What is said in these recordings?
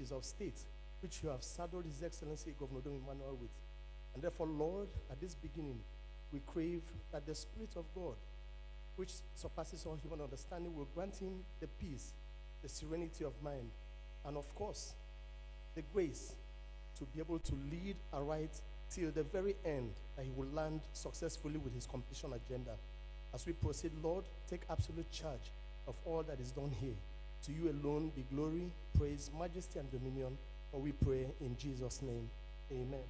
duties of state, which you have saddled His Excellency Governor Dom Emmanuel with. And therefore, Lord, at this beginning, we crave that the Spirit of God, which surpasses all human understanding, will grant him the peace, the serenity of mind, and of course, the grace to be able to lead aright till the very end, that he will land successfully with his completion agenda. As we proceed, Lord, take absolute charge of all that is done here. To you alone be glory, praise, majesty, and dominion, for we pray in Jesus' name. Amen.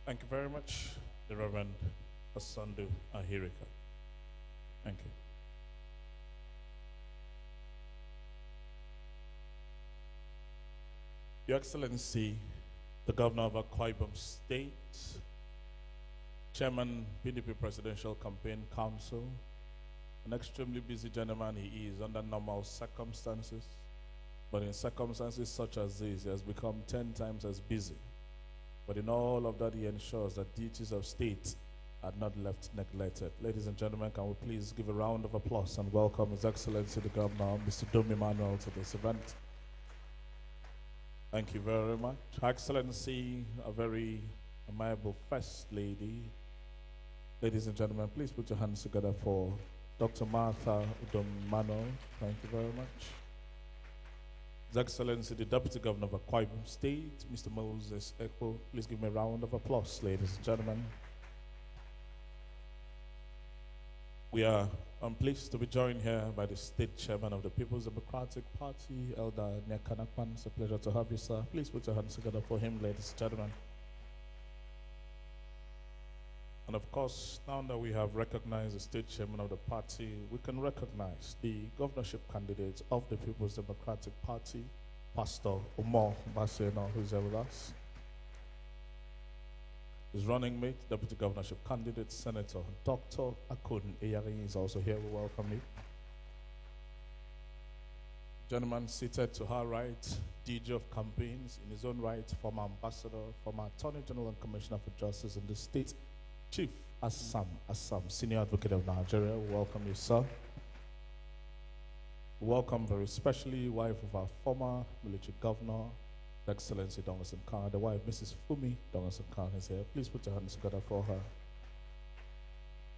Thank you very much, the Reverend Asandu Ahirika. Thank you. Your Excellency, the Governor of Akwa Ibom State, Chairman, PDP Presidential Campaign Council, an extremely busy gentleman he is under normal circumstances, but in circumstances such as this, he has become 10 times as busy. But in all of that, he ensures that duties of state are not left neglected. Ladies and gentlemen, can we please give a round of applause and welcome His Excellency the Governor, Mr. Dom Emmanuel, to this event. Thank you very much. Her Excellency, a very amiable First Lady. Ladies and gentlemen, please put your hands together for Dr. Martha Dom Emmanuel. Thank you very much. His Excellency, the Deputy Governor of Akwa Ibom State, Mr. Moses Ekpo. Please give me a round of applause, ladies and gentlemen. We are pleased to be joined here by the State Chairman of the People's Democratic Party, Elder Nyakanakpan. It's a pleasure to have you, sir. Please put your hands together for him, ladies and gentlemen. And of course, now that we have recognized the State Chairman of the party, we can recognize the governorship candidate of the People's Democratic Party, Pastor Umar Basena, who's here with us. His running mate, Deputy Governorship candidate, Senator Dr. Akun Eyari is also here. We welcome you. Gentleman seated to her right, DG of campaigns, in his own right, former ambassador, former Attorney General and Commissioner for Justice in the state, Chief Assam, Senior Advocate of Nigeria. We welcome you, sir. We welcome very specially wife of our former military governor, Excellency Donaldson Khan, the wife, Mrs. Fumi Donaldson Khan, is here. Please put your hands together for her.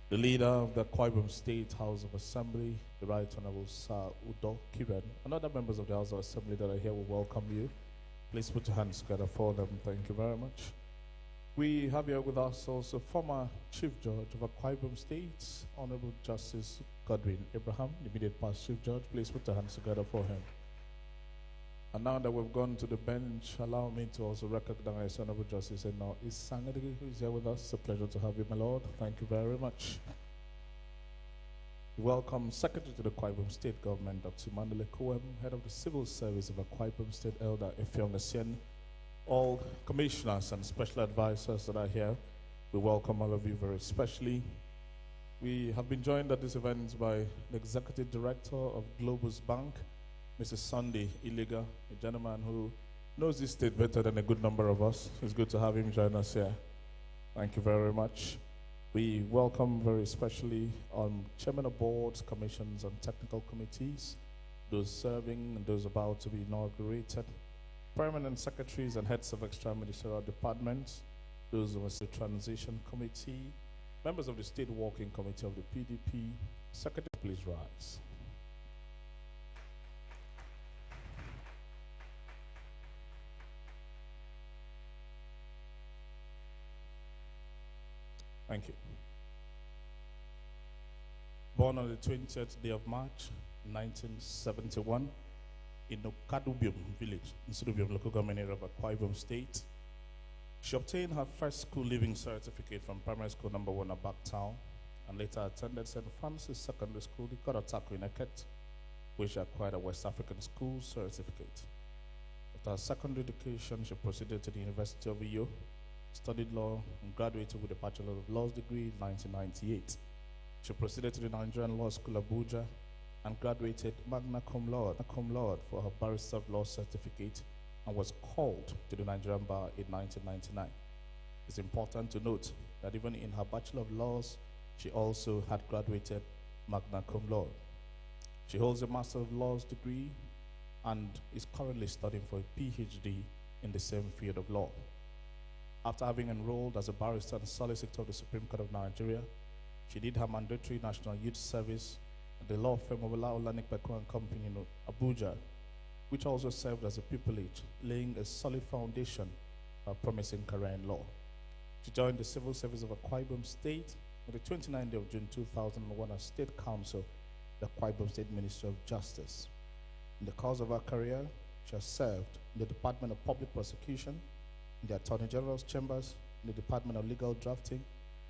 The leader of the Akwa Ibom State House of Assembly, the Right Honorable Sir Udo Kiren, and other members of the House of Assembly that are here will welcome you. Please put your hands together for them. Thank you very much. We have here with us also former Chief Judge of Akwa Ibom State, Honorable Justice Godwin Abraham, the immediate past Chief Judge. Please put your hands together for him. And now that we've gone to the bench, allow me to also recognize Honorable Justice Eno Isangadi, who is here with us. It's a pleasure to have you, my Lord. Thank you very much. We welcome Secretary to the Akwa Ibom State Government, Dr. Mandele Kowem, Head of the Civil Service of Akwa Ibom State, Elder Effiong Essien, all commissioners and special advisors that are here. We welcome all of you very especially. We have been joined at this event by the Executive Director of Globus Bank, Mrs. Sunday Iliga, a gentleman who knows this state better than a good number of us. It's good to have him join us here. Thank you very much. We welcome very especially chairmen of boards, commissions, and technical committees, those serving and those about to be inaugurated, permanent secretaries and heads of extraministerial departments, those of the transition committee, members of the state working committee of the PDP. Secretary, please rise. Thank you. Born on the 20th day of March, 1971, in Okadubium village, in Sudubium local government area of Akwa Ibom State. She obtained her first school leaving certificate from primary school number 1 at Backtown, and later attended St. Francis Secondary School, Ikorotako in Eket, where she acquired a West African school certificate. After her secondary education, she proceeded to the University of Uyo, studied law, and graduated with a Bachelor of Laws degree in 1998. She proceeded to the Nigerian Law School Abuja and graduated magna cum laude for her Barrister of Law certificate and was called to the Nigerian Bar in 1999. It's important to note that even in her Bachelor of Laws, she also had graduated magna cum laude. She holds a Master of Laws degree and is currently studying for a PhD in the same field of law. After having enrolled as a barrister and solicitor of the Supreme Court of Nigeria, she did her mandatory National Youth Service at the law firm of Olaola Nikbeko and Company in Abuja, which also served as a pupillage, laying a solid foundation for a promising career in law. She joined the civil service of Akwa Ibom State on the 29th day of June 2001 as State Counsel, the Akwa Ibom State Ministry of Justice. In the course of her career, she has served in the Department of Public Prosecution, in the Attorney General's Chambers, in the Department of Legal Drafting,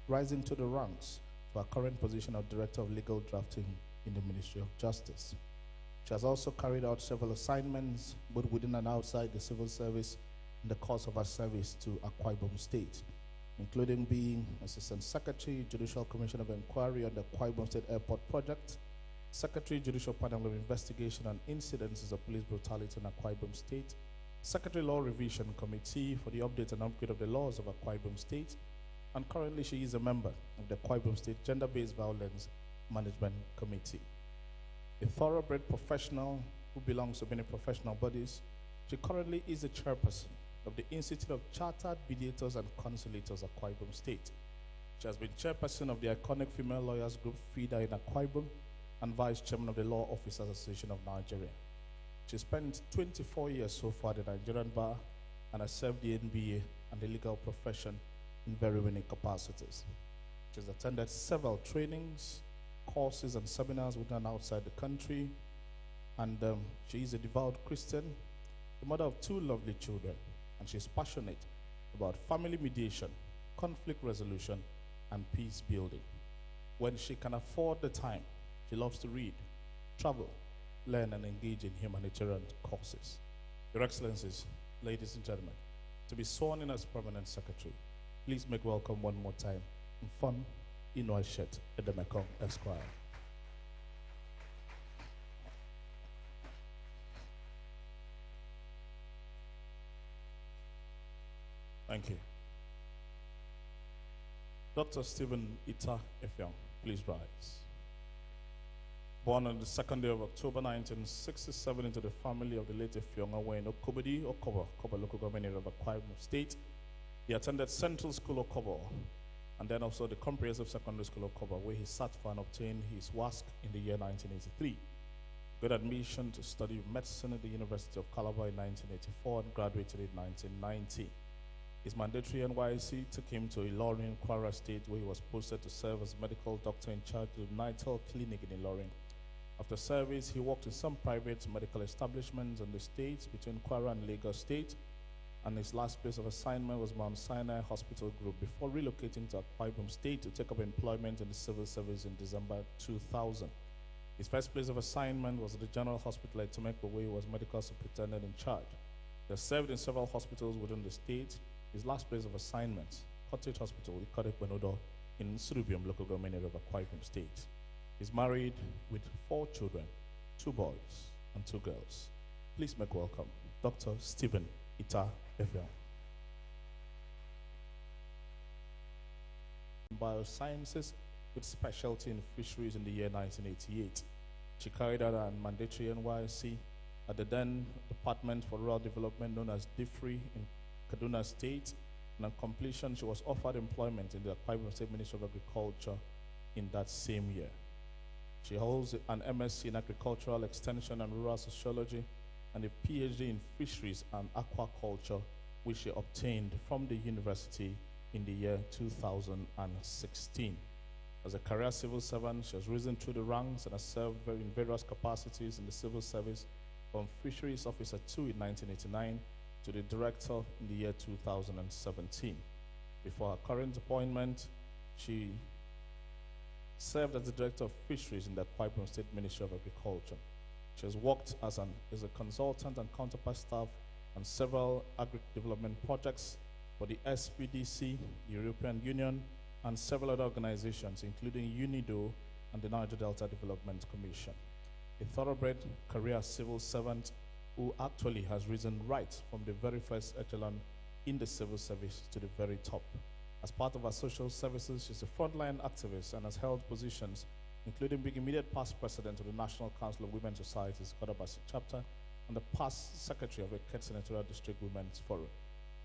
rising to the ranks to her current position of Director of Legal Drafting in the Ministry of Justice. She has also carried out several assignments, both within and outside the civil service, in the course of her service to Akwa Ibom State, including being Assistant Secretary, Judicial Commission of Inquiry on the Akwa Ibom State Airport Project, Secretary, Judicial Panel of Investigation on Incidences of Police Brutality in Akwa Ibom State, Secretary Law Revision Committee for the update and upgrade of the laws of Akwa Ibom State, and currently she is a member of the Akwa Ibom State Gender-Based Violence Management Committee. A thoroughbred professional who belongs to many professional bodies, she currently is the chairperson of the Institute of Chartered Mediators and Consulators Akwa Ibom State. She has been chairperson of the iconic female lawyers group FIDA in Akwa Ibom and vice chairman of the Law Officers Association of Nigeria. She spent 24 years so far at the Nigerian Bar and has served the NBA and the legal profession in very many capacities. She has attended several trainings, courses, and seminars within and outside the country, and she is a devout Christian, the mother of 2 lovely children, and she is passionate about family mediation, conflict resolution, and peace building. When she can afford the time, she loves to read, travel, learn, and engage in humanitarian causes. Your Excellencies, ladies and gentlemen, to be sworn in as Permanent Secretary, please make welcome one more time, Mfon Inauguration Edemekong Esquire. Thank you. Dr. Stephen Ita Effiong, please rise. Born on the 2nd day of October 1967 into the family of the late Effiong Awen Okobedi, Okobo local government area of Akwa Ibom State. He attended Central School Okobo and then also the Comprehensive Secondary School Okobo, where he sat for and obtained his WASC in the year 1983. Got admission to study medicine at the University of Calabar in 1984 and graduated in 1990. His mandatory NYSC took him to Ilorin, Kwara State, where he was posted to serve as medical doctor in charge of the Nitel Clinic in Ilorin. After service, he worked in some private medical establishments in the states between Kwara and Lagos State, and his last place of assignment was Mount Sinai Hospital Group before relocating to Akwa Ibom State to take up employment in the civil service in December 2000. His first place of assignment was at the General Hospital at Temekwa, where he was medical superintendent in charge. He has served in several hospitals within the state. His last place of assignment, Cottage Hospital, Ikode Benodo, in Surubium local government area of Akwa Ibom State. He's married with 4 children, 2 boys and 2 girls. Please make welcome Dr. Stephen Ita Effiong. Biosciences with specialty in fisheries in the year 1988. She carried out a mandatory NYSC at the then Department for Rural Development known as DIFRI in Kaduna State, and on completion she was offered employment in the Akwa Ibom State Ministry of Agriculture in that same year. She holds an MSc in Agricultural Extension and Rural Sociology and a PhD in Fisheries and Aquaculture, which she obtained from the university in the year 2016. As a career civil servant, she has risen through the ranks and has served in various capacities in the civil service, from Fisheries Officer 2 in 1989 to the Director in the year 2017. Before her current appointment, she served as the Director of Fisheries in the Akwa Ibom State Ministry of Agriculture. She has worked as a consultant and counterpart staff on several agri-development projects for the SPDC, the European Union, and several other organizations, including UNIDO and the Niger Delta Development Commission. A thoroughbred career civil servant who actually has risen right from the very first echelon in the civil service to the very top. As part of her social services, she's a frontline activist and has held positions including being immediate past president of the National Council of Women's Societies, Kodabasi chapter, and the past secretary of the Kent Senatorial District Women's Forum.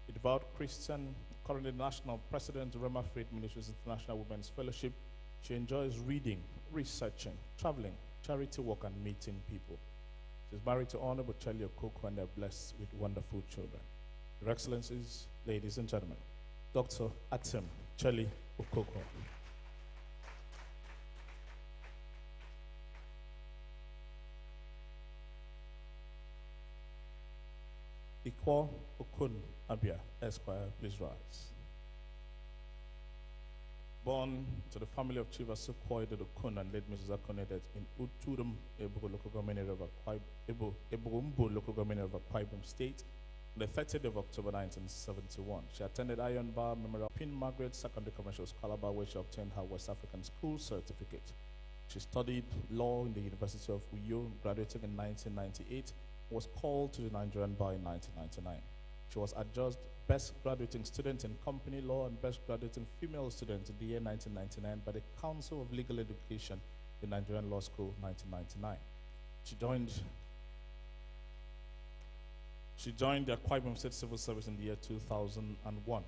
A devout Christian, currently national president of Rema Faith Ministries International Women's Fellowship, she enjoys reading, researching, traveling, charity work, and meeting people. She's married to Honorable Charlie Okoko, and they're blessed with wonderful children. Your Excellencies, ladies and gentlemen, Dr. Atim Charlie Okoko. Ikwo Okun Abia, Esquire, please rise. Born to the family of Chief Asukwo Okun and late Mrs. Akonedet in Uturum, Ebugo local government area of Ebugumbu local government area of Akwa Ibom State, on the 30th of October 1971. She attended Iron Bar Memorial Queen Margaret Secondary Commercial Calabar, where she obtained her West African School certificate. She studied law in the University of Uyo, graduating in 1998. Was called to the Nigerian Bar in 1999. She was adjudged Best Graduating Student in Company Law and Best Graduating Female Student in the year 1999 by the Council of Legal Education, the Nigerian Law School, 1999. She joined the Akwa Ibom State Civil Service in the year 2001.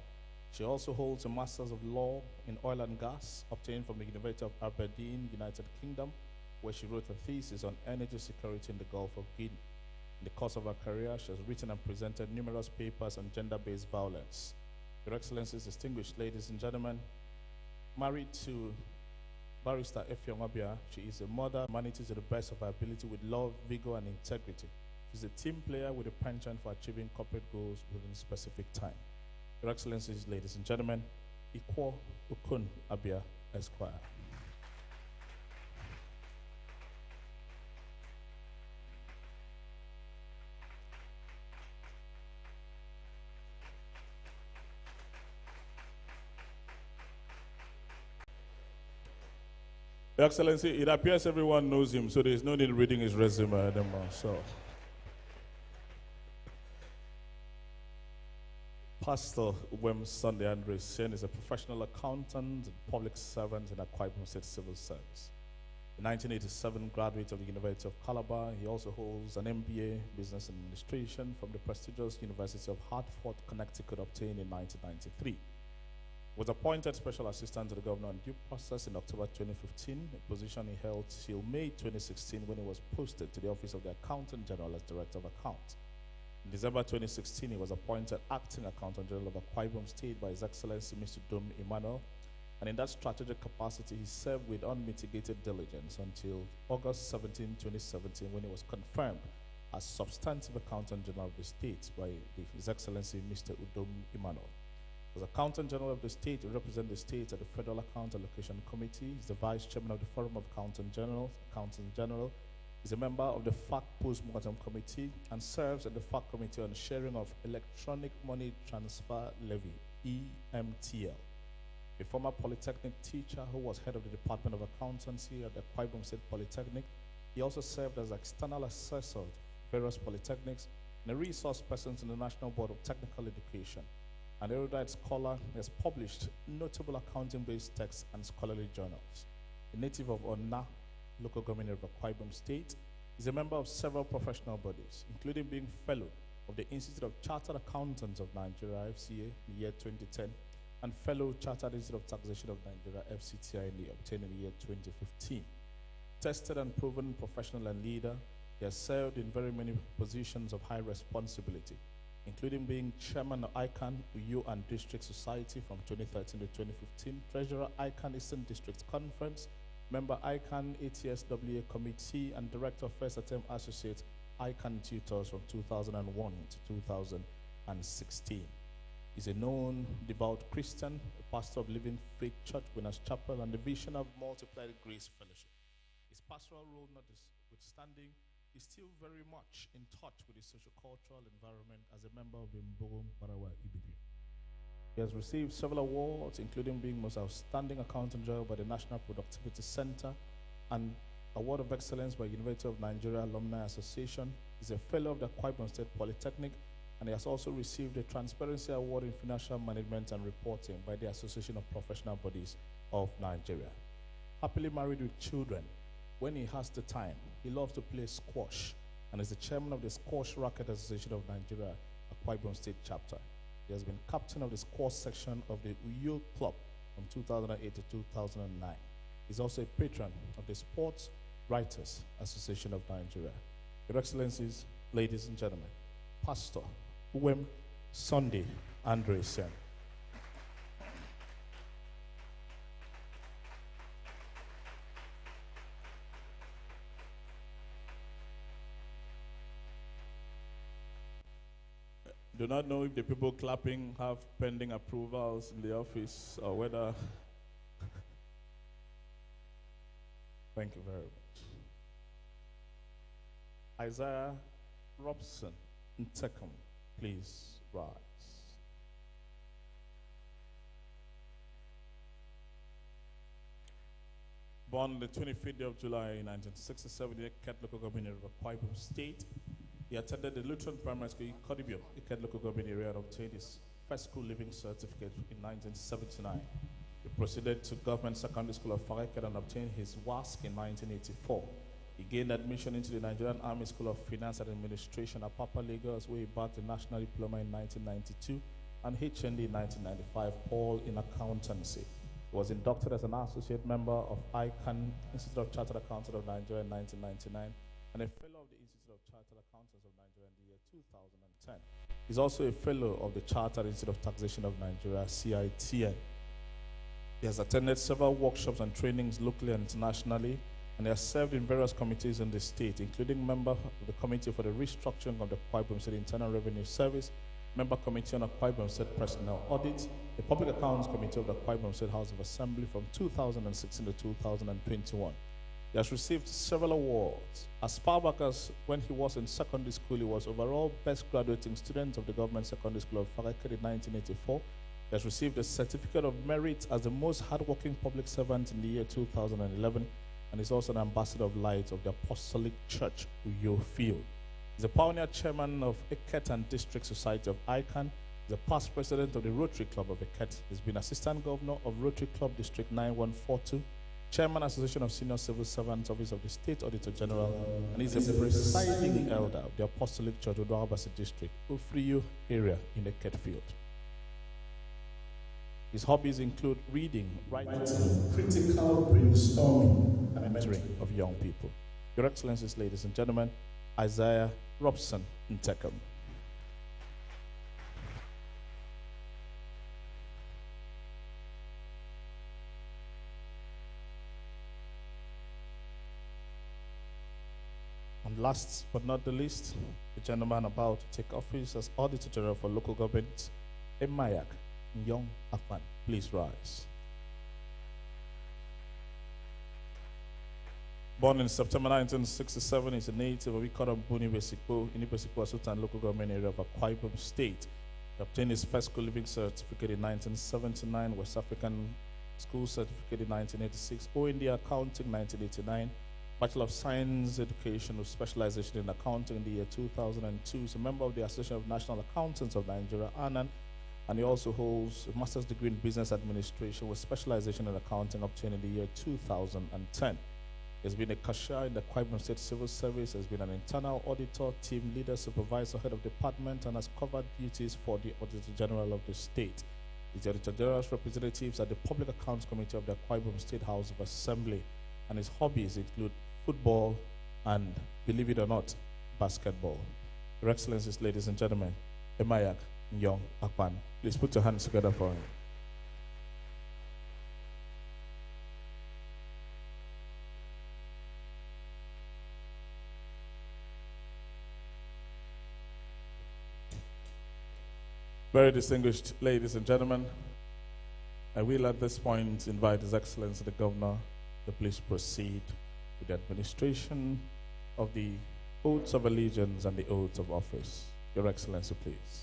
She also holds a Master's of Law in Oil and Gas, obtained from the University of Aberdeen, United Kingdom, where she wrote a thesis on energy security in the Gulf of Guinea. In the course of her career, she has written and presented numerous papers on gender-based violence. Your Excellencies, distinguished ladies and gentlemen, married to Barrister Effiong Abia, she is a mother, manages to the best of her ability with love, vigor, and integrity. She's a team player with a penchant for achieving corporate goals within a specific time. Your Excellencies, ladies and gentlemen, Ikwo Okun Abia, Esquire. Your Excellency, it appears everyone knows him, so there's no need reading his resume anymore. So, Pastor Wem Sunday Andre Sen is a professional accountant and public servant in Akwa Ibom State Civil Service. In 1987, graduate of the University of Calabar, he also holds an MBA Business Administration from the prestigious University of Hartford, Connecticut, obtained in 1993. Was appointed Special Assistant to the Governor on Due Process in October 2015, a position he held till May 2016 when he was posted to the Office of the Accountant General as Director of Accounts. In December 2016, he was appointed Acting Accountant General of Akwa Ibom State by His Excellency Mr. Dom Emmanuel, and in that strategic capacity, he served with unmitigated diligence until August 17, 2017, when he was confirmed as Substantive Accountant General of the State by His Excellency Mr. Udom Emmanuel. As Accountant General of the State, he represents the state at the Federal Account Allocation Committee. He's the Vice Chairman of the Forum of Accountant General. He's a member of the FAC Post-Mortem Committee and serves at the FAC Committee on Sharing of Electronic Money Transfer Levy, EMTL. A former Polytechnic teacher who was head of the Department of Accountancy at the Akwa Ibom State Polytechnic, he also served as external assessor to various polytechnics and a resource person to the National Board of Technical Education. An erudite scholar, has published notable accounting-based texts and scholarly journals. A native of Onna, local government of Akwa Ibom State, is a member of several professional bodies, including being fellow of the Institute of Chartered Accountants of Nigeria, FCA, in the year 2010, and fellow Chartered Institute of Taxation of Nigeria, FCTI, obtained in the year 2015. Tested and proven professional and leader, he has served in very many positions of high responsibility, including being Chairman of ICANN Uyo and District Society from 2013 to 2015, Treasurer ICANN Eastern District Conference, Member ICANN ATSWA Committee, and Director of First Attempt Associate ICANN Tutors from 2001 to 2016. He's a known devout Christian, a pastor of Living Faith Church, Winners Chapel, and the vision of Multiplied Grace Fellowship. His pastoral role notwithstanding, is still very much in touch with the socio-cultural environment as a member of the Mbogom Barawa EBB. He has received several awards, including being Most Outstanding Accountant General by the National Productivity Center and Award of Excellence by University of Nigeria Alumni Association. He's a fellow of the Akwa Ibom State Polytechnic, and he has also received a Transparency Award in Financial Management and Reporting by the Association of Professional Bodies of Nigeria. Happily married with children. When he has the time, he loves to play squash and is the chairman of the Squash Racket Association of Nigeria, Akwa Ibom State Chapter. He has been captain of the squash section of the Uyo Club from 2008 to 2009. He's also a patron of the Sports Writers Association of Nigeria. Your Excellencies, ladies and gentlemen, Pastor Uwem Sunday Andresen. Do not know if the people clapping have pending approvals in the office or whether. Thank you very much. Isaiah Robson Ntekum, please rise. Born on the 25th day of July 1967 in Eket local government of Akwa Ibom State, he attended the Lutheran Primary School in Kodibio, Eket local government area, and obtained his first school living certificate in 1979. He proceeded to Government Secondary School of Fareket and obtained his WASC in 1984. He gained admission into the Nigerian Army School of Finance and Administration at Papa Lagos, where he bagged a national diploma in 1992 and HND in 1995, all in accountancy. He was inducted as an associate member of ICANN, Institute of Chartered Accountants of Nigeria, in 1999, and a fellow of the Institute of Chartered Accountants of Nigeria in the year 2010. He's also a fellow of the Chartered Institute of Taxation of Nigeria, CITN. He has attended several workshops and trainings locally and internationally, and he has served in various committees in the state, including member of the Committee for the Restructuring of the Akwa Ibom State Internal Revenue Service, member committee on Akwa Ibom State Personnel Audit, the Public Accounts Committee of the Akwa Ibom State House of Assembly from 2016 to 2021. He has received several awards. As far back as when he was in secondary school, he was overall best graduating student of the Government Secondary School of Fareket in 1984. He has received a certificate of merit as the most hardworking public servant in the year 2011, and is also an ambassador of light of the Apostolic Church, Uyo Field. He's a pioneer chairman of Eket and District Society of ICANN. He's a past president of the Rotary Club of Eket. He's been assistant governor of Rotary Club District 9142, chairman Association of Senior Civil Servants, Office of the State Auditor General, and he's a presiding elder of the Apostolic Church of Odoabasi District, Ufriyu area in Eket Field. His hobbies include reading, writing, critical brainstorming, and mentoring of young people. Your Excellencies, ladies and gentlemen, Isaiah Robson Ntekum. And last but not the least, the gentleman about to take office as Auditor General for Local Government, Emayak Young Akpan. Please rise. Born in September 1967, he's a native of Ikoram-Buni, Besikpo, Sultan local government area of Akwa Ibom State. He obtained his first school living certificate in 1979, West African School Certificate in 1986, O-India Accounting 1989, Bachelor of Science Education with specialization in accounting in the year 2002. He's a member of the Association of National Accountants of Nigeria, ANAN, and he also holds a master's degree in business administration with specialization in accounting obtained in the year 2010. He's been a cashier in the Akwa Ibom State Civil Service, has been an internal auditor, team leader, supervisor, head of department, and has covered duties for the Auditor General of the state. He's the Auditor General's representatives at the Public Accounts Committee of the Akwa Ibom State House of Assembly, and his hobbies include football and, believe it or not, basketball. Your Excellencies, ladies and gentlemen, Emayak Young Akpan. Please put your hands together for him. Very distinguished ladies and gentlemen, I will at this point invite His Excellency the Governor to please proceed with the administration of the oaths of allegiance and the oaths of office. Your Excellency, please.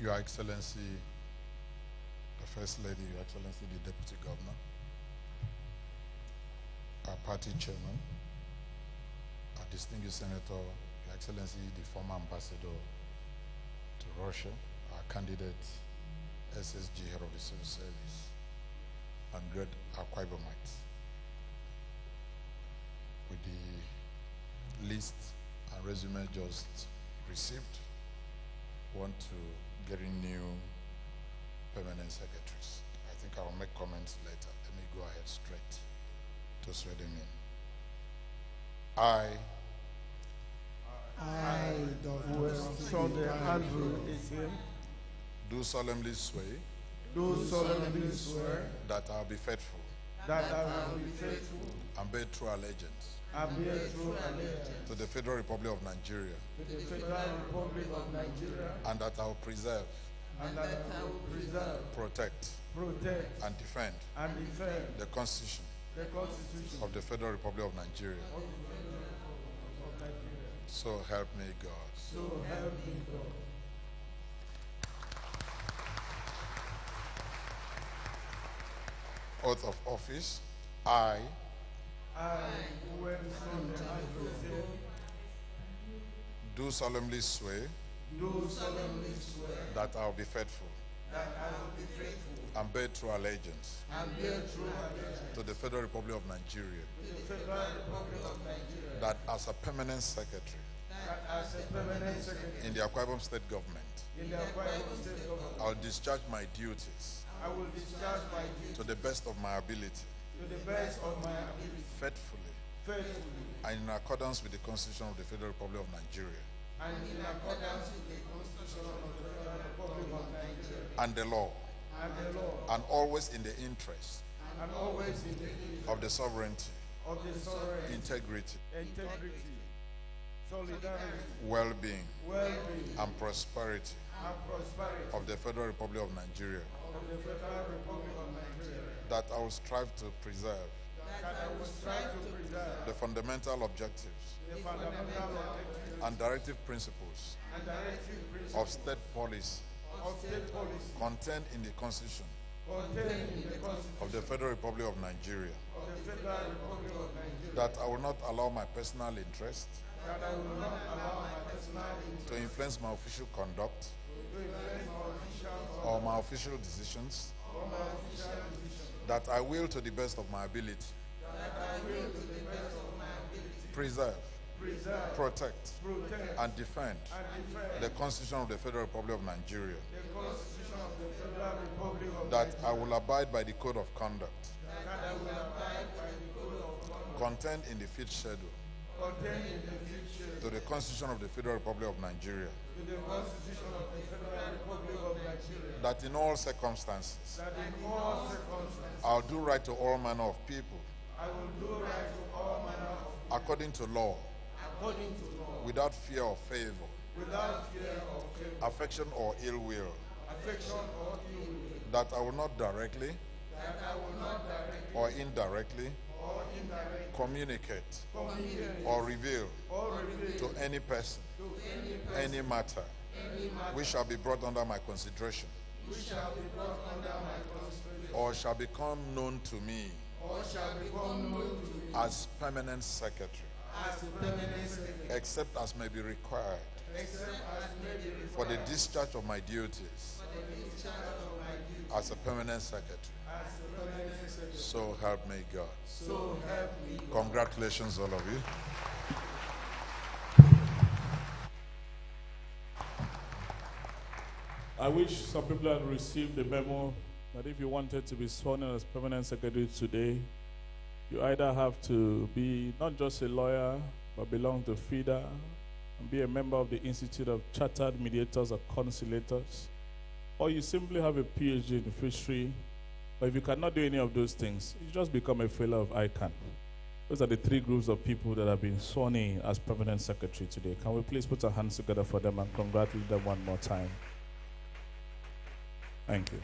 Your Excellency, the First Lady, Your Excellency, the Deputy Governor, our party chairman, our distinguished Senator, Your Excellency, the former ambassador to Russia, our candidate, SSG, Head of the Civil Service, 100 Akwa Ibomites. With the list and resume just received, want to get in new permanent secretaries. I think I will make comments later. Let me go ahead straight to swear them in. I, Dr. Sunday Andrew Eze, do solemnly swear do solemnly swear that I will be faithful that I will be faithful and bear true allegiance and bear true allegiance to the Federal Republic of Nigeria, to the Federal Republic of Nigeria, and that I will preserve, and that I will preserve, protect, and defend the Constitution the Constitution of the Federal Republic of Nigeria. of Nigeria. So help me God. So help me God. Oath of office. I, Sunday Andrew Eze, do solemnly swear do solemnly swear that I will be faithful that I will be faithful and bear true allegiance and bear true allegiance to the Federal Republic of Nigeria, to the Federal Republic of Nigeria, that as a permanent secretary that as a permanent secretary in the Akwa Ibom State Government, in the Akwa Ibom State Government, I will discharge my duties I will discharge my duty to the best of my ability, to the best of my ability, faithfully, faithfully, and in accordance with the Constitution of the Federal Republic of Nigeria and in accordance with the Constitution of the Federal Republic of Nigeria and the law, and the law, and always in the interest and always in the interest of the sovereignty, of the sovereignty, integrity, solidarity, well-being, well-being, and prosperity and prosperity of the Federal Republic of Nigeria, of the Federal Republic of Nigeria, that I will strive to preserve that I will strive to preserve the fundamental objectives the fundamental objectives and directive principles and directive principles of state policy of state policy contained in the Constitution contained in the Constitution of the Federal Republic of Nigeria, of the Federal Republic of Nigeria, that I will not allow my personal interest that I will not allow my personal interest to influence my official conduct to influence my official or my official decisions, or my official decision, that I will, to the best of my ability, that I will to the best of my ability preserve, preserve, protect, protect, and defend and defend the Constitution of the Federal Republic of Nigeria, the Constitution of the Federal Republic of that Nigeria, I will abide by the Code of Conduct that I will abide by the code of conduct contained in the fifth schedule contained in the future to the Constitution of the Federal Republic of Nigeria, to the Constitution of the Federal Republic of Nigeria, that in all circumstances that in all circumstances I'll do right to all manner of people I will do right to all manner of according to law, according to law, without fear or favor, without fear or favor, affection or ill will, affection or ill will, that I will not directly that I will not directly or indirectly or indirectly communicate communicate or reveal or reveal to any person to any matter which shall be brought under my consideration which shall be brought under my consideration or shall become known to me or shall become known to me as permanent secretary, as a permanent secretary, except as may be required except as may be required for the discharge of my duties for the discharge of my duty as a permanent secretary. as a permanent secretary. So help me God. So help me God. Congratulations, all of you. I wish some people had received the memo that if you wanted to be sworn in as permanent secretary today, you either have to be not just a lawyer, but belong to FIDA and be a member of the Institute of Chartered Mediators or Conciliators, or you simply have a PhD in fishery. But if you cannot do any of those things, you just become a fellow of ICANN. Those are the three groups of people that have been sworn in as permanent secretary today. Can we please put our hands together for them and congratulate them one more time? Thank you.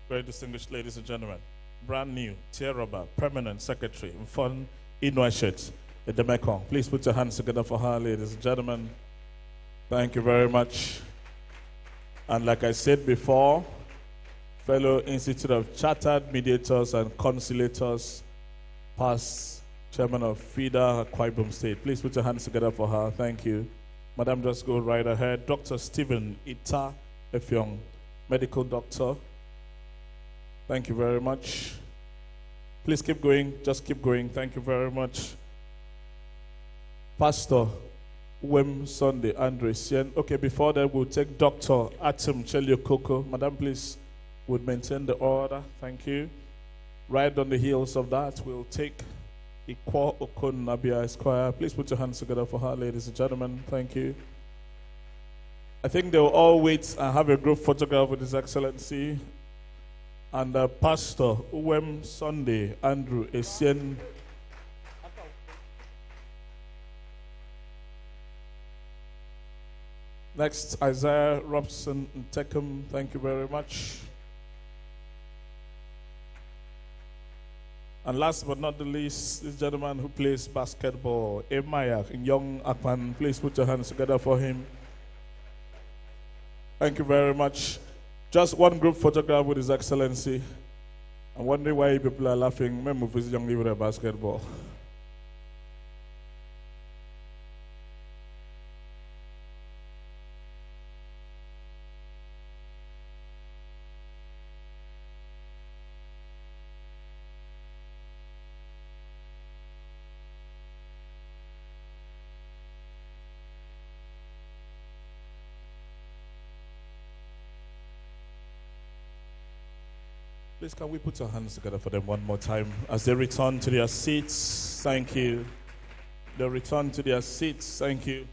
Very distinguished ladies and gentlemen, brand new Tiaroba Permanent Secretary in Fun Inauguration at the Mekong. Please put your hands together for her, ladies and gentlemen. Thank you very much. And like I said before, fellow Institute of Chartered Mediators and Conciliators, past Chairman of FIDA, Akwa Ibom State. Please put your hands together for her. Thank you. Madam, just go right ahead. Dr. Stephen Ita Efyong, medical doctor. Thank you very much. Please keep going. Just keep going. Thank you very much. Pastor Wem Sunday Andresian. Okay, before that, we'll take Dr. Atim Cheliokoko. Madam, please would maintain the order. Thank you. Right on the heels of that, we'll take Ikwa Okon Nabia Esquire. Please put your hands together for her, ladies and gentlemen. Thank you. I think they'll all wait and have a group photograph with His Excellency. And Pastor Uwem Sunday Andrew Essien. Next, Isaiah Robson Tekum. Thank you very much. And last but not the least, this gentleman who plays basketball, Emaya Young Akpan. Please put your hands together for him. Thank you very much. Just one group photograph with His Excellency. I'm wondering why people are laughing. Remember this young lady with a basketball. Please, can we put our hands together for them one more time as they return to their seats? Thank you. They return to their seats. Thank you.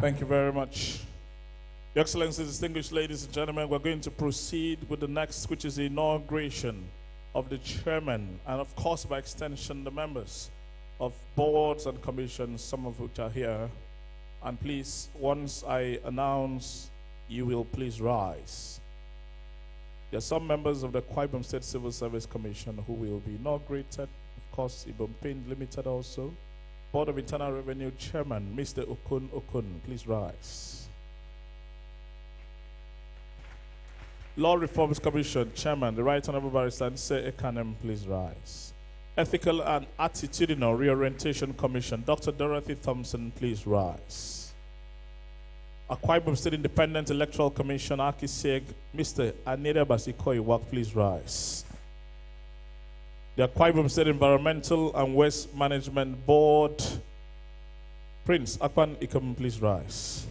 Thank you very much. Your Excellency, distinguished ladies and gentlemen, we're going to proceed with the next, which is the inauguration of the chairman and, of course, by extension, the members of boards and commissions, some of which are here. And please, once I announce, you will please rise. There are some members of the Akwa Ibom State Civil Service Commission who will be inaugurated. Of course, Ibom Paint Limited also. Board of Internal Revenue Chairman, Mr. Okun, please rise. Law Reforms Commission Chairman, the Right Honorable Barrister Nse Ekanem, please rise. Ethical and Attitudinal Reorientation Commission, Dr. Dorothy Thompson, please rise. Akwa Ibom State Independent Electoral Commission, Akiseg, Mr. Aneda Basikoiwak, please rise. The Akwa Ibom State Environmental and Waste Management Board, Prince Akpan Ikem, please rise.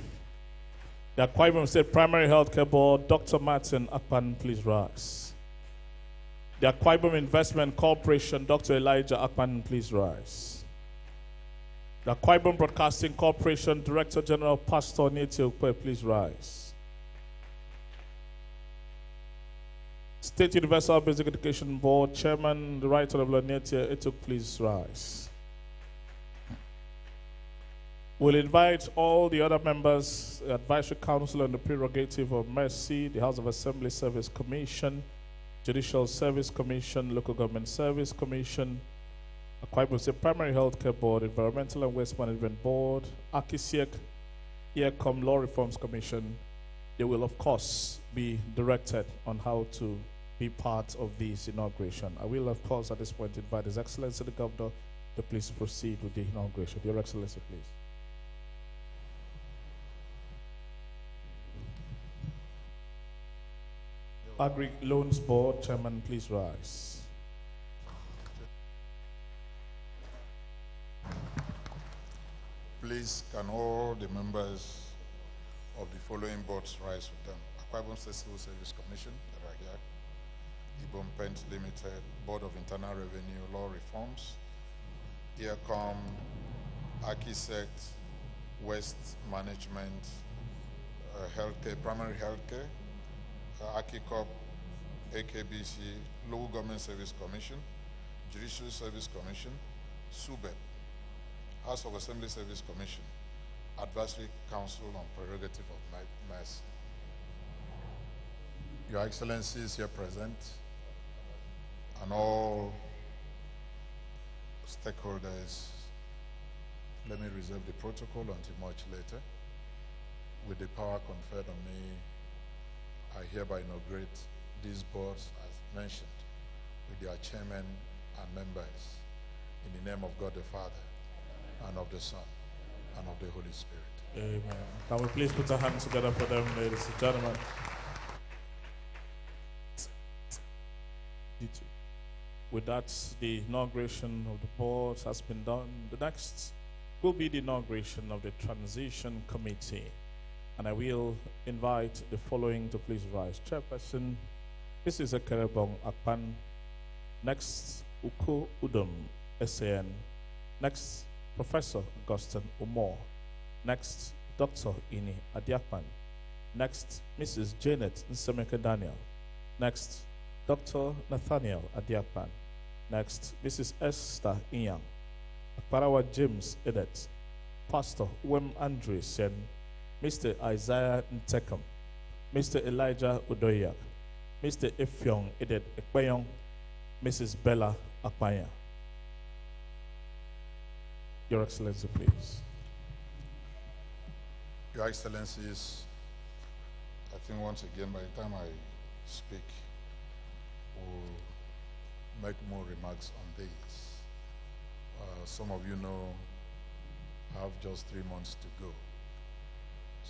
The Akwa Ibom State Primary Healthcare Board, Dr. Martin Akpan, please rise. The Akwa Ibom Investment Corporation, Dr. Elijah Akpan, please rise. The Akwa Ibom Broadcasting Corporation, Director General Pastor Neti Okwe, please rise. State Universal Basic Education Board, Chairman, the Right Honorable Neti Etuk, please rise. We'll invite all the other members, the Advisory Council on the Prerogative of Mercy, the House of Assembly Service Commission, Judicial Service Commission, Local Government Service Commission, Akwa Ibom State Primary Healthcare Board, Environmental and Waste Management Board, Akisiek, EACOM Law Reforms Commission. They will, of course, be directed on how to be part of this inauguration. I will, of course, at this point invite His Excellency the Governor to please proceed with the inauguration. Your Excellency, please. Agri Loans Board, Chairman, please rise. Please, can all the members of the following boards rise with them? Akwa Ibom State Civil Service Commission, that are here. Ibom Paint Limited, Board of Internal Revenue, Law Reforms, EACOM, Architect, Waste Management, Healthcare, Primary Healthcare, AKICOP, AKBC, Local Government Service Commission, Judicial Service Commission, SUBEP, House of Assembly Service Commission, Advisory Council on Prerogative of Mercy. Your Excellencies here present, and all stakeholders, let me reserve the protocol until much later. With the power conferred on me, I hereby inaugurate these boards as mentioned with their chairmen and members in the name of God the Father and of the Son and of the Holy Spirit. Amen. Can we please put our hands together for them, ladies and gentlemen? With that, the inauguration of the board has been done. The next will be the inauguration of the Transition Committee. And I will invite the following to please rise. Chairperson, Mrs. Ekerebong Akpan. Next, Uko Udom, SAN. Next, Professor Augustine Umor. Next, Dr. Ini Adiakpan. Next, Mrs. Janet Nsemeke Daniel. Next, Dr. Nathaniel Adiakpan. Next, Mrs. Esther Inyang. Akparawa James Edet. Pastor Wem Andre Sen. Mr. Isaiah Ntekam. Mr. Elijah Udoyak. Mr. Efyong Edet Ekpeyong. Mrs. Bella Akpanya. Your Excellency, please. Your Excellencies, I think once again, by the time I speak, we'll make more remarks on this. Some of you know I have just 3 months to go.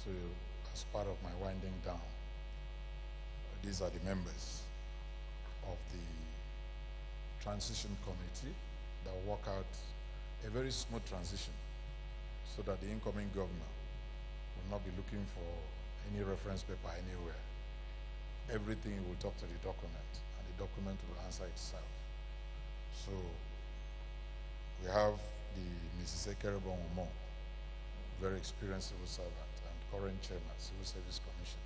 So as part of my winding down, these are the members of the Transition Committee that work out a very smooth transition so that the incoming governor will not be looking for any reference paper anywhere. Everything will talk to the document, and the document will answer itself. So we have the Mrs. Ekerebong Umo, very experienced civil servant and current chairman, Civil Service Commission,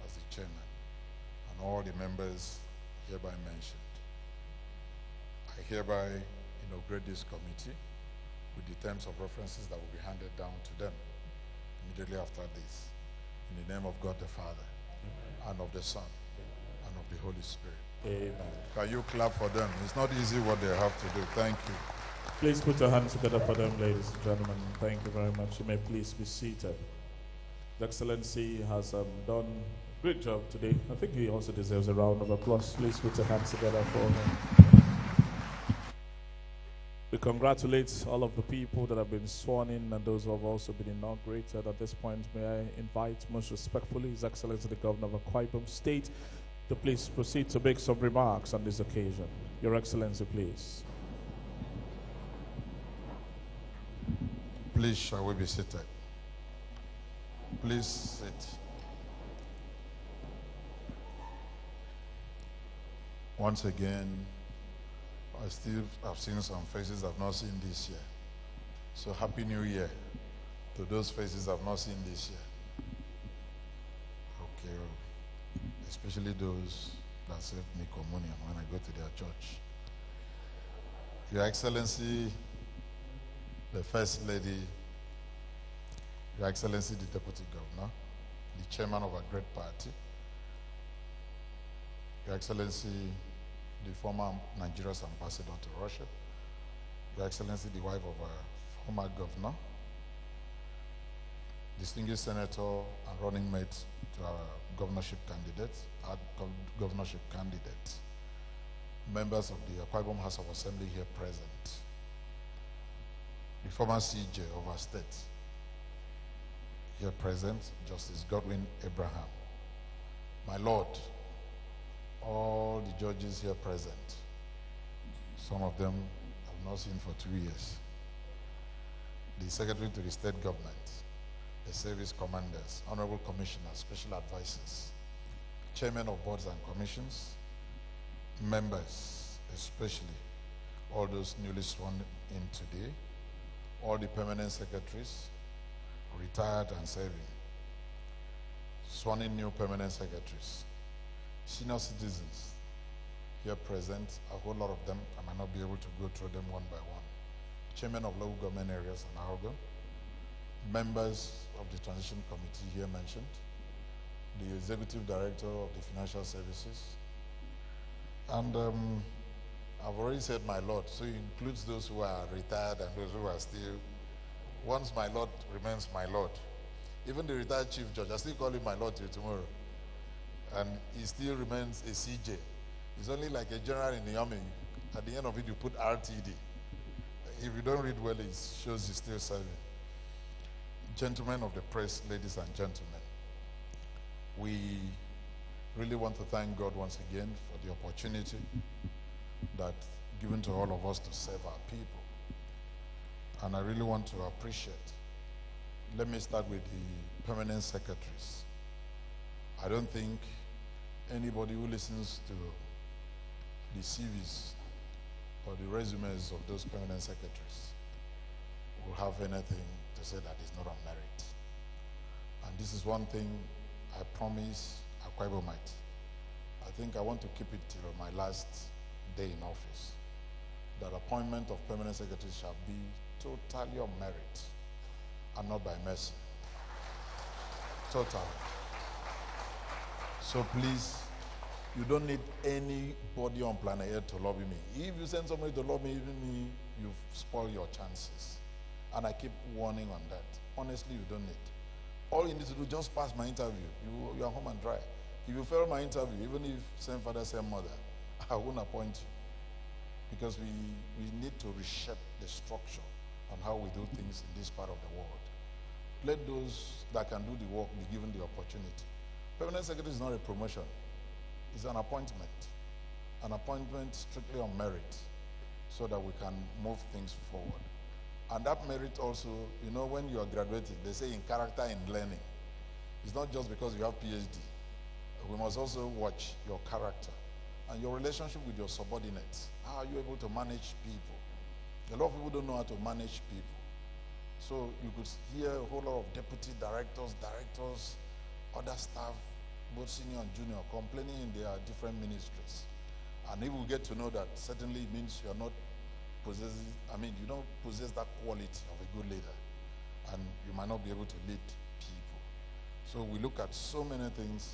as the chairman, and all the members hereby mentioned. I hereby inaugurate this committee with the terms of references that will be handed down to them immediately after this. In the name of God the Father, and of the Son, and of the Holy Spirit. Amen. Can you clap for them? It's not easy what they have to do. Thank you. Please put your hands together for them, ladies and gentlemen. Thank you very much. You may please be seated. His Excellency has done a great job today. I think he also deserves a round of applause. Please put your hands together for him. We congratulate all of the people that have been sworn in and those who have also been inaugurated. At this point, may I invite most respectfully His Excellency the Governor of Akwa Ibom State to please proceed to make some remarks on this occasion. Your Excellency, please. Please, shall we be seated? Please sit. Once again, I still have seen some faces I've not seen this year. So Happy New Year to those faces I've not seen this year. Okay, especially those that serve me communion when I go to their church. Your Excellency, the First Lady, Your Excellency, the Deputy Governor, the Chairman of a great party, Your Excellency, the former Nigeria's ambassador to Russia, Your Excellency, the wife of a former governor, distinguished senator and running mate to our governorship candidate, members of the Akwa Ibom House of Assembly here present, the former CJ of our state here present, Justice Godwin Abraham, my Lord, all the judges here present, some of them I've not seen for 2 years, the Secretary to the State Government, the service commanders, honorable commissioners, special advisors, chairmen of boards and commissions, members, especially all those newly sworn in today, all the permanent secretaries, retired and serving, sworn in new permanent secretaries, senior citizens here present, a whole lot of them. I might not be able to go through them one by one. chairman of local government areas in Auga, members of the transition committee here mentioned, the executive director of the financial services, and I've already said my Lord, so it includes those who are retired and those who are still, once my Lord remains my Lord. Even the retired chief judge, I still call him my Lord till tomorrow. And he still remains a CJ. He's only like a general in the army. At the end of it, you put RTD. If you don't read well, it shows he's still serving. Gentlemen of the press, ladies and gentlemen, we really want to thank God once again for the opportunity that given to all of us to serve our people. And I really want to appreciate. Let me start with the permanent secretaries. I don't think anybody who listens to the CVs or the resumes of those permanent secretaries will have anything to say that is not on merit. And this is one thing I promise Akwa Ibomite. I think I want to keep it till my last day in office, that appointment of permanent secretaries shall be totally on merit and not by mercy. Totally. So please, you don't need anybody on planet Earth to lobby me. If you send somebody to lobby me, you've spoiled your chances. And I keep warning on that. Honestly, you don't need. All you need to do, just pass my interview. You are home and dry. If you fail my interview, even if same father, same mother, I won't appoint you. Because we need to reshape the structure on how we do things in this part of the world. Let those that can do the work be given the opportunity. Permanent secretary is not a promotion. It's an appointment. An appointment strictly on merit so that we can move things forward. And that merit also, you know, when you are graduating, they say in character and learning. It's not just because you have PhD. We must also watch your character and your relationship with your subordinates. How are you able to manage people? A lot of people don't know how to manage people. So you could hear a whole lot of deputy directors, other staff, both senior and junior, complaining in their different ministries. And if we get to know that, certainly it means you're not possessing, you don't possess that quality of a good leader. And you might not be able to lead people. So we look at so many things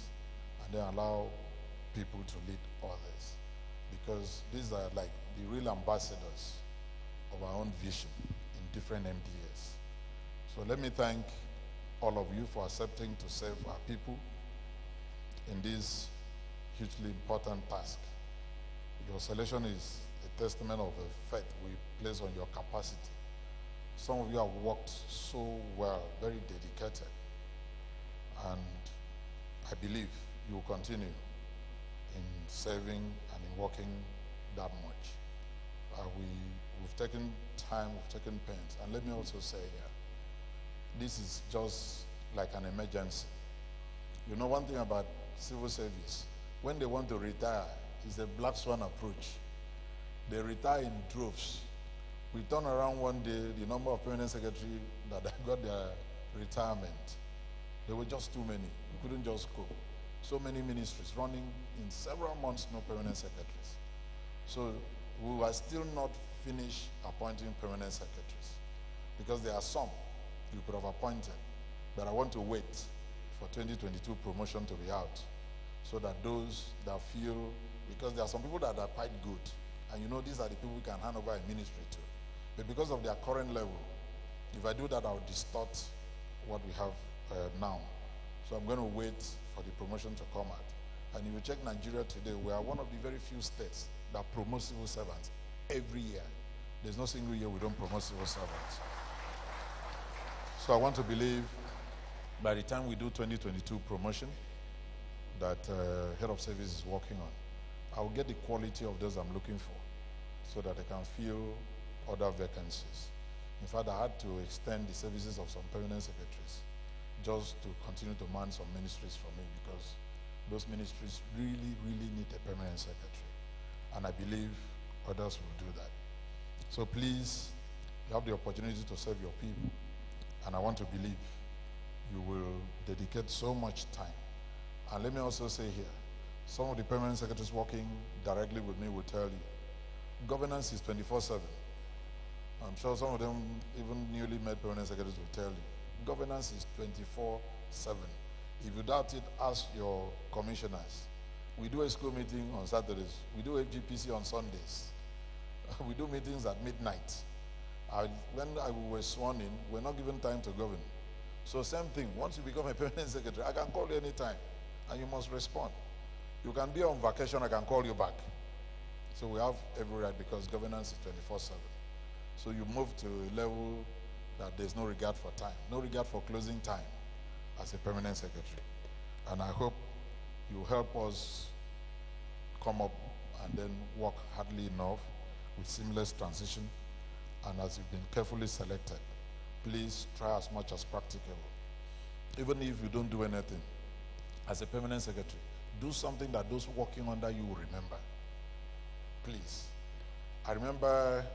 and then allow people to lead others. Because these are like the real ambassadors of our own vision in different MDAs. So let me thank all of you for accepting to serve our people in this hugely important task. Your selection is a testament of the faith we place on your capacity. Some of you have worked so well, very dedicated, and I believe you will continue in serving and in working that much. We've taken time, we've taken pains, and let me also say here, this is just like an emergency. You know one thing about civil service, when they want to retire, it's a black swan approach. They retire in droves. We turn around one day, the number of permanent secretaries that got their retirement, there were just too many. We couldn't just go. So many ministries running in several months, no permanent secretaries. So we are still not finished appointing permanent secretaries because there are some you could have appointed, but I want to wait for 2022 promotion to be out so that those that feel, because there are some people that are quite good, and you know these are the people we can hand over a ministry to. But because of their current level, if I do that, I'll distort what we have now. So I'm going to wait for the promotion to come out. And if you check Nigeria today, we are one of the very few states that promote civil servants every year. There's no single year we don't promote civil servants. So I want to believe by the time we do 2022 promotion that head of service is working on, I will get the quality of those I'm looking for so that I can fill other vacancies. In fact, I had to extend the services of some permanent secretaries just to continue to man some ministries for me because those ministries really, really need a permanent secretary. And I believe others will do that. So please, you have the opportunity to serve your people. And I want to believe you will dedicate so much time. And let me also say here, some of the permanent secretaries working directly with me will tell you, governance is 24/7. I'm sure some of them, even newly made permanent secretaries, will tell you. Governance is 24/7. If you doubt it, ask your commissioners. We do a school meeting on Saturdays. We do FGPC on Sundays. We do meetings at midnight. When I was sworn in, we're not given time to govern. So same thing, once you become a permanent secretary, I can call you anytime, and you must respond. You can be on vacation, I can call you back. So we have every right, because governance is 24/7. So you move to a level that there's no regard for time, no regard for closing time as a permanent secretary. And I hope you help us come up and then work hardly enough with seamless transition. And as you've been carefully selected, please try as much as practicable. Even if you don't do anything, as a permanent secretary, do something that those working under you will remember. Please. I remember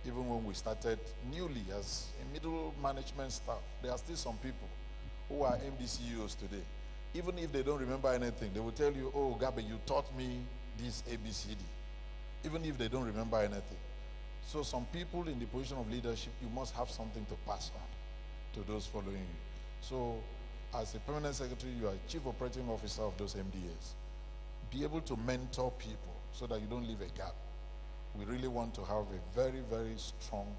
even when we started newly as a middle management staff, there are still some people who are MDCEOs today. Even if they don't remember anything, they will tell you, oh, Gabi, you taught me this ABCD. Even if they don't remember anything. So some people in the position of leadership, you must have something to pass on to those following you. So as a permanent secretary, you are chief operating officer of those MDAs. Be able to mentor people so that you don't leave a gap. We really want to have a very, very strong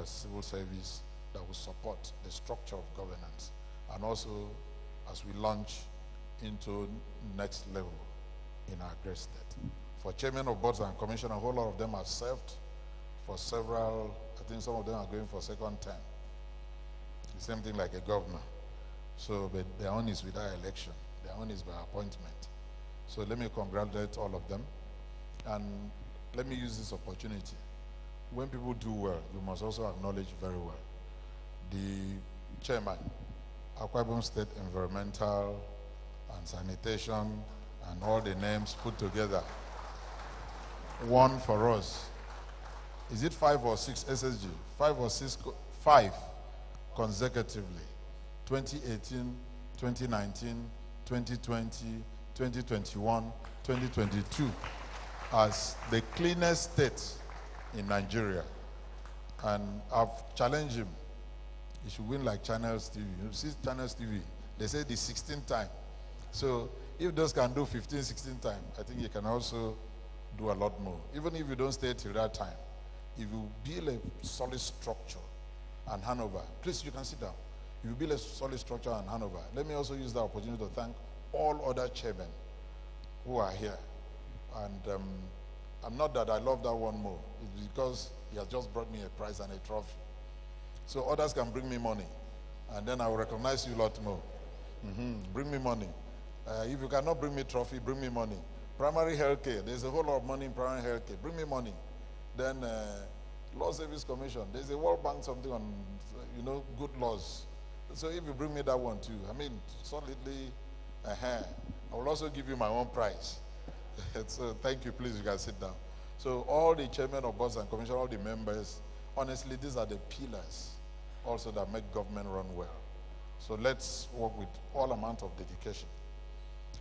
civil service that will support the structure of governance. And also, as we launch into next level in our great state. For chairmen of boards and commissioners, a whole lot of them have served for several, I think some of them are going for second term. The same thing like a governor. So, but their own is without election. Their own is by appointment. So let me congratulate all of them. And let me use this opportunity. When people do well, you must also acknowledge very well. The chairman, Akwa Ibom State Environmental and Sanitation and all the names put together, won for us. Is it 5 or 6 SSG? 5 or 6, 5 consecutively. 2018, 2019, 2020, 2021, 2022 as the cleanest state in Nigeria. And I've challenged him. He should win like Channels TV. You see Channels TV, they say the 16th time. So if those can do 15, 16 times, I think you can also do a lot more. Even if you don't stay till that time. If you build a solid structure and handover, please, you can sit down. If you build a solid structure and handover, let me also use the opportunity to thank all other chairmen who are here. And I'm not that I love that one more. It's because he has just brought me a prize and a trophy. So others can bring me money, and then I will recognize you a lot more. Bring me money. If you cannot bring me trophy, bring me money. Primary health care, there's a whole lot of money in primary health care. Bring me money. Then Law Service Commission, there's a World Bank something on, good laws. So if you bring me that one too, I mean, solidly, I will also give you my own prize. So thank you, please, you can sit down. So all the chairmen of boards and commissioners, all the members, honestly, these are the pillars also that make government run well. So let's work with all amount of dedication.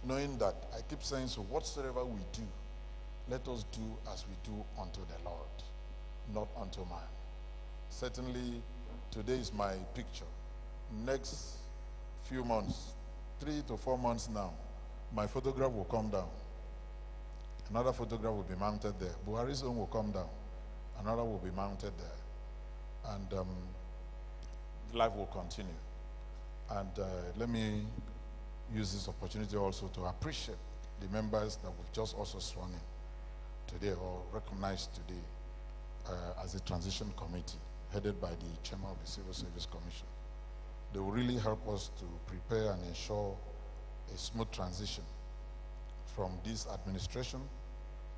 Knowing that, I keep saying, so whatsoever we do, let us do as we do unto the Lord, not unto man. Certainly, today is my picture. Next few months, 3 to 4 months now, my photograph will come down. Another photograph will be mounted there. Buhari's own will come down. Another will be mounted there. And life will continue. And let me use this opportunity also to appreciate the members that we've just also sworn in today or recognized today as a transition committee headed by the chairman of the Civil Service Commission. They will really help us to prepare and ensure a smooth transition from this administration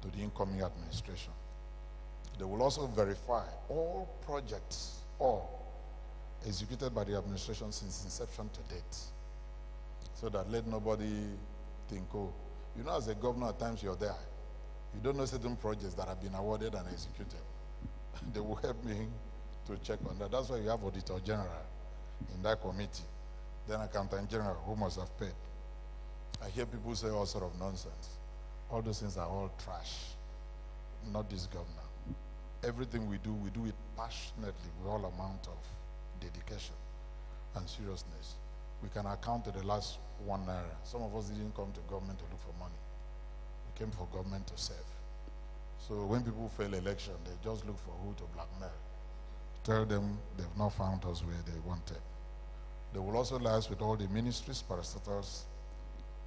to the incoming administration. They will also verify all projects, all executed by the administration since inception to date, so that let nobody think, oh, as a governor at times you're there. You don't know certain projects that have been awarded and executed. They will help me to check on that. That's why you have Auditor General in that committee, then Accountant General who must have paid. I hear people say all sort of nonsense. All those things are all trash. Not this governor. everything we do it passionately with all amount of dedication and seriousness. We can account to the last 1 naira. Some of us didn't come to government to look for money. We came for government to serve. So when people fail election, they just look for who to blackmail. Tell them they've not found us where they wanted. They will also liaise with all the ministries, parastatals,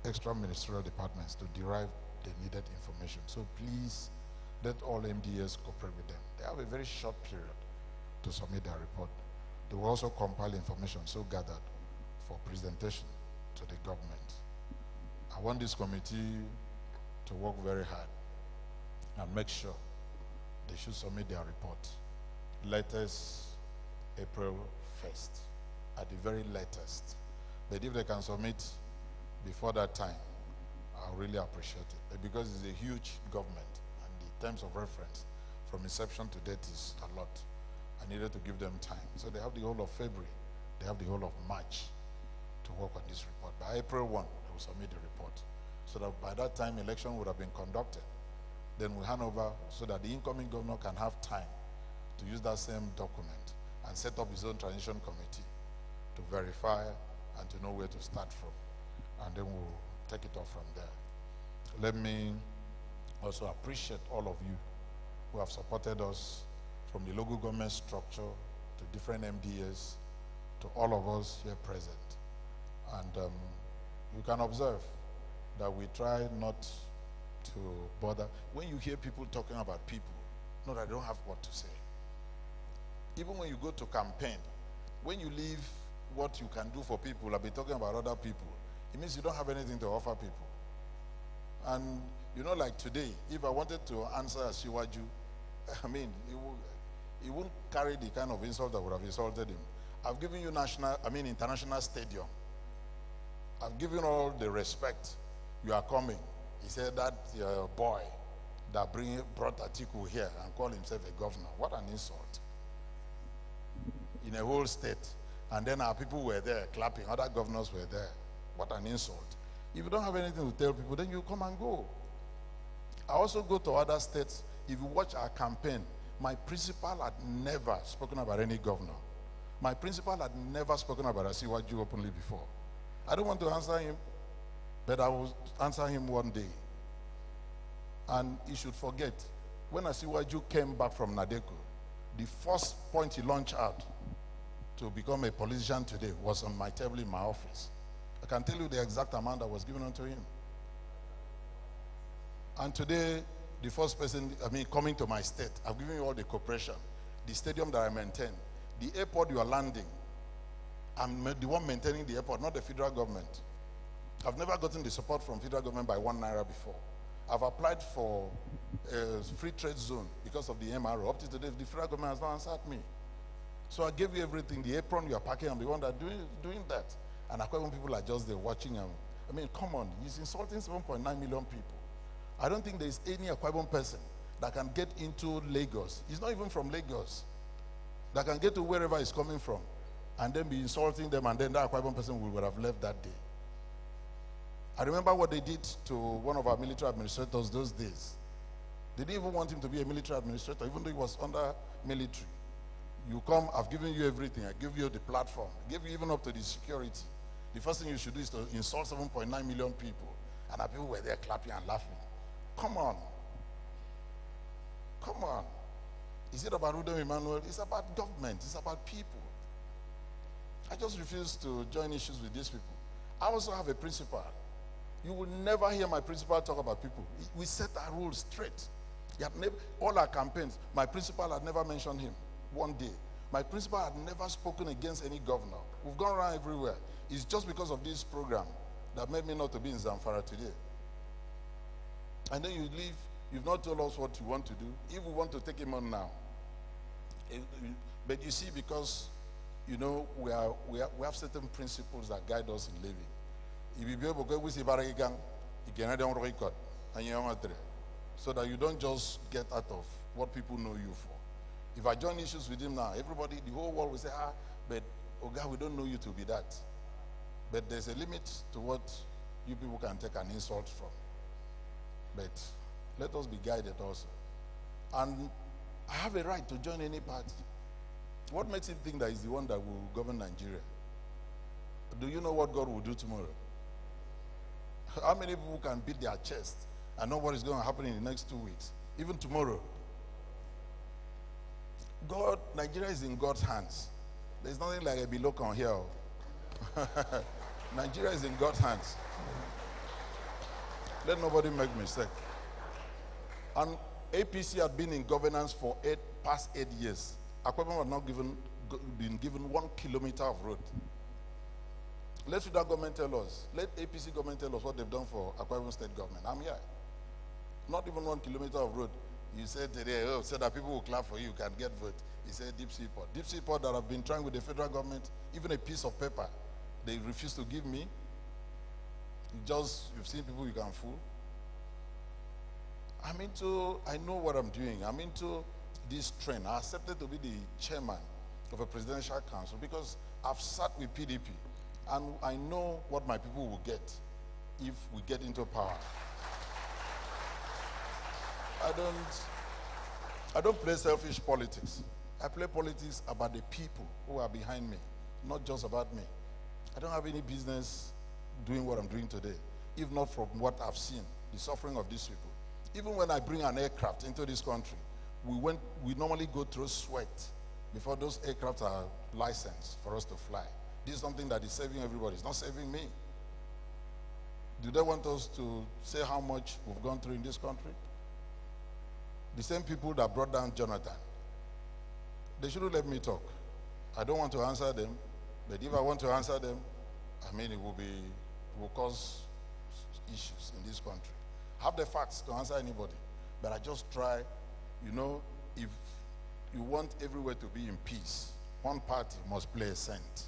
extra ministerial departments to derive the needed information. So please, let all MDS cooperate with them. They have a very short period to submit their report. They will also compile information so gathered for presentation to the government. I want this committee to work very hard and make sure they should submit their report latest April 1st, at the very latest. But if they can submit before that time, I'll really appreciate it, because it's a huge government and the terms of reference from inception to date is a lot. I needed to give them time. So they have the whole of February, they have the whole of March to work on this report. By April 1, they will submit the report, so that by that time election would have been conducted. Then we hand over so that the incoming governor can have time to use that same document and set up his own transition committee to verify and to know where to start from. And then we'll take it off from there. Let me also appreciate all of you who have supported us, from the local government structure to different MDAs to all of us here present. And you can observe that we try not to bother. When you hear people talking about people, no, I don't have what to say. Even when you go to campaign, when you leave what you can do for people, I'll be talking about other people. It means you don't have anything to offer people. And you know, like today, if I wanted to answer Asiwaju, I mean, he won't carry the kind of insult that would have insulted him. I've given you international stadium. I've given all the respect. You are coming. He said that boy that brought Atiku here and called himself a governor. What an insult. In a whole state. And then our people were there clapping. Other governors were there. What an insult. If you don't have anything to tell people, then you come and go. I also go to other states. If you watch our campaign, my principal had never spoken about any governor. My principal had never spoken about Asiwaju openly before. I don't want to answer him, but I will answer him one day. And he should forget, when Asiwaju came back from Nadeko, the first point he launched out to become a politician today was on my table in my office. I can tell you the exact amount that was given unto him. And today, the first person, coming to my state, I've given you all the cooperation, the stadium that I maintain, the airport you are landing. I'm the one maintaining the airport, not the federal government. I've never gotten the support from federal government by 1 naira before. I've applied for a free trade zone because of the MRO. Up to today, the federal government has not answered me. So I gave you everything. The apron you are packing, I'm the one that doing that. And Akwa people are just there watching him. Come on, he's insulting 7.9 million people. I don't think there's any Akwa Ibom person that can get into Lagos. He's not even from Lagos. That can get to wherever he's coming from and then be insulting them, and then that Akwa Ibom person would have left that day. I remember what they did to one of our military administrators those days. They didn't even want him to be a military administrator, even though he was under military. You come, I've given you everything. I give you the platform. I give you even up to the security. The first thing you should do is to insult 7.9 million people. And our people were there clapping and laughing. Come on. Come on. Is it about Udom Emmanuel? It's about government. It's about people. I just refuse to join issues with these people. I also have a principle. You will never hear my principal talk about people. We set our rules straight. All our campaigns, my principal had never mentioned him one day. My principal had never spoken against any governor. We've gone around everywhere. It's just because of this program that made me not to be in Zamfara today. And then you leave, you've not told us what you want to do. If we want to take him on now. But you see, because, you know, we have certain principles that guide us in living. If you be able to go with Ibaragang, you can record so that you don't just get out of what people know you for. If I join issues with him now, everybody, the whole world will say, but Oga, we don't know you to be that. But there's a limit to what you people can take an insult from. But let us be guided also. And I have a right to join any party. What makes you think that is the one that will govern Nigeria? Do you know what God will do tomorrow? How many people can beat their chest and know what is going to happen in the next 2 weeks? Even tomorrow. God, Nigeria is in God's hands. There's nothing like a Bilokon here. Nigeria is in God's hands. Let nobody make mistake. And APC had been in governance for past 8 years. Akwebom had not been given 1 kilometer of road. Let Federal government tell us. Let APC government tell us what they've done for Akwebom State government. I'm here. Not even 1 kilometer of road. You said today, so that people will clap for you, can get vote. He said deep sea port. Deep sea port that have been trying with the federal government, even a piece of paper, they refuse to give me. You've seen people you can fool. I know what I'm doing. I'm into this trend. I accepted to be the chairman of a presidential council because I've sat with PDP and I know what my people will get if we get into power. I don't play selfish politics. I play politics about the people who are behind me, not just about me. I don't have any business doing what I'm doing today, if not from what I've seen, the suffering of these people. Even when I bring an aircraft into this country, we normally go through sweat before those aircrafts are licensed for us to fly. This is something that is saving everybody. It's not saving me. Do they want us to say how much we've gone through in this country? The same people that brought down Jonathan, they shouldn't let me talk. I don't want to answer them, but if I want to answer them, it will cause issues in this country. I have the facts to answer anybody, but I just try, if you want everywhere to be in peace, one party must play a cent.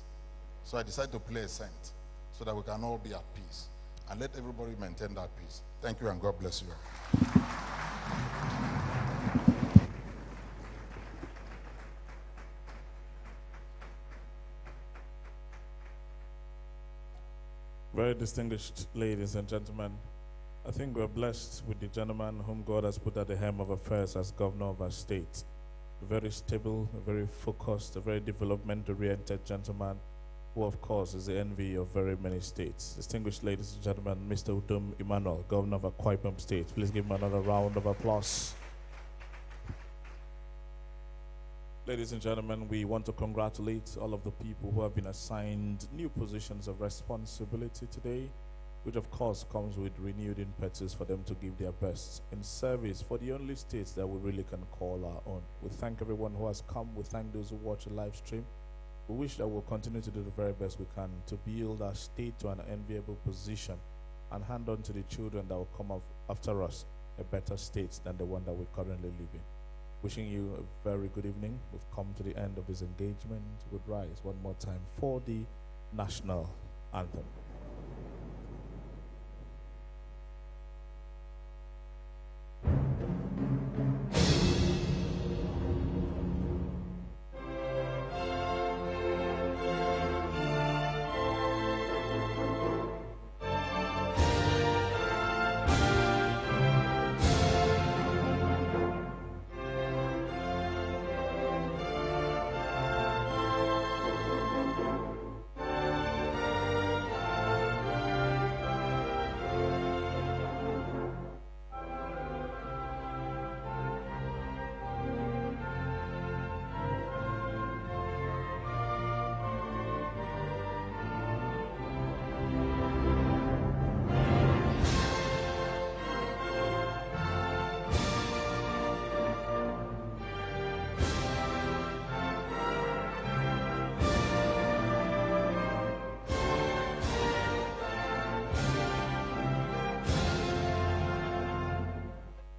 So I decided to play a cent so that we can all be at peace and let everybody maintain that peace. Thank you and God bless you all. Very distinguished ladies and gentlemen, I think we're blessed with the gentleman whom God has put at the helm of affairs as governor of our state. A very stable, a very focused, a very development-oriented gentleman who, of course, is the envy of very many states. Distinguished ladies and gentlemen, Mr. Udom Emmanuel, governor of Akwa Ibom State. Please give him another round of applause. Ladies and gentlemen, we want to congratulate all of the people who have been assigned new positions of responsibility today, which of course comes with renewed impetus for them to give their best in service for the only states that we really can call our own. We thank everyone who has come. We thank those who watch the live stream. We wish that we'll continue to do the very best we can to build our state to an enviable position and hand on to the children that will come after us a better state than the one that we currently live in. Wishing you a very good evening. We've come to the end of this engagement. We'd rise one more time for the national anthem.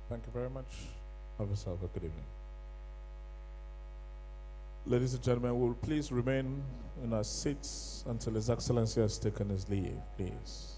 Thank you very much. Have yourself a good evening. Ladies and gentlemen, we will please remain in our seats until His Excellency has taken his leave, please.